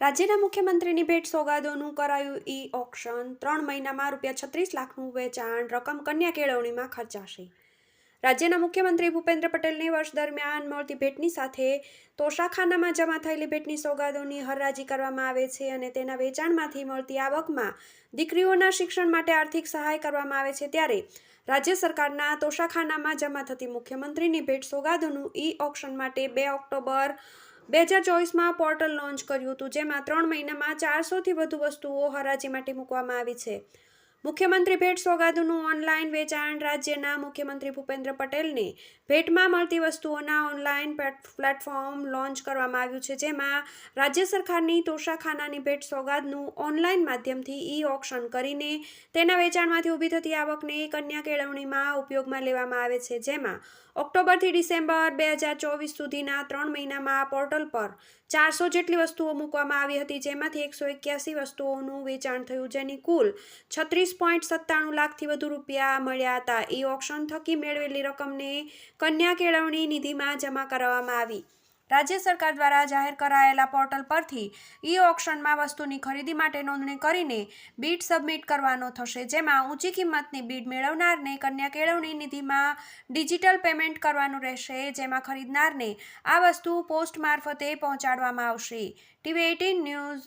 રાજ્યના મુખ્યમંત્રીની ભેટ સોગાદોનું કરાયું ઈ-ઓક્શન 3 મહિનામાં ₹36 લાખનું વેચાણ રકમ કન્યા કેળવણીમાં ખર્ચાશે। રાજ્યના મુખ્યમંત્રી ભૂપેન્દ્ર પટેલની વર્ષ દરમિયાન મળતી ભેટની સાથે તોશાખાનામાં જમા થયેલી ભેટની સોગાદોની હરાજી કરવામાં આવે છે અને તેના વેચાણમાંથી મળતી આવકમાં દીકરીઓના શિક્ષણ માટે આર્થિક સહાય કરવામાં આવે છે। ત્યારે રાજ્ય સરકારના તોશાખાનામાં જમા થતી મુખ્યમંત્રીની ભેટ સોગાદોનું ઈ-ઓક્શન માટે 2 ઓક્ટોબર 2024માં પોર્ટલ લોન્ચ કર્યું હતું, જેમાં 3 મહિનામાં 400થી વધુ વસ્તુઓ હરાજી માટે મૂકવામાં આવી છે। મુખ્યમંત્રી ભેટ સોગાદોનું ઓનલાઈન વેચાણ રાજ્યના મુખ્યમંત્રી ભૂપેન્દ્ર પટેલને ભેટમાં મળતી વસ્તુઓના ઓનલાઈન પ્લેટફોર્મ લોન્ચ કરવામાં આવ્યું છે, જેમાં રાજ્ય સરકારની તોશાખાનાની ભેટ સોગાદનું ઓનલાઈન માધ્યમથી ઈ-ઓક્શન કરીને તેના વેચાણમાંથી ઊભી થતી આવકને કન્યા કેળવણીમાં ઉપયોગમાં લેવામાં આવે છે। જેમાં ઓક્ટોબરથી ડિસેમ્બર 2024 સુધીના 3 મહિનામાં આ પોર્ટલ પર 400 જેટલી વસ્તુઓ મૂકવામાં આવી હતી, જેમાંથી 181 વસ્તુઓનું વેચાણ થયું, જેની કુલ 36.97 લાખથી વધુ રૂપિયા મળ્યા હતા। ઈ-ઓક્શન થકી મેળવેલી રકમને કન્યા કેળવણી નિધિમાં જમા કરાવવામાં આવી। રાજ્ય સરકાર દ્વારા જાહેર કરાયેલા પોર્ટલ પરથી ઈ-ઓક્શનમાં વસ્તુની ખરીદી માટે નોંધણી કરીને બીડ સબમિટ કરવાનો થશે, જેમાં ઊંચી કિંમતની બીડ મેળવનારને કન્યા કેળવણી નિધિમાં ડિજિટલ પેમેન્ટ કરવાનું રહેશે, જેમાં ખરીદનારને આ વસ્તુ પોસ્ટ મારફતે પહોંચાડવામાં આવશે। TV18 news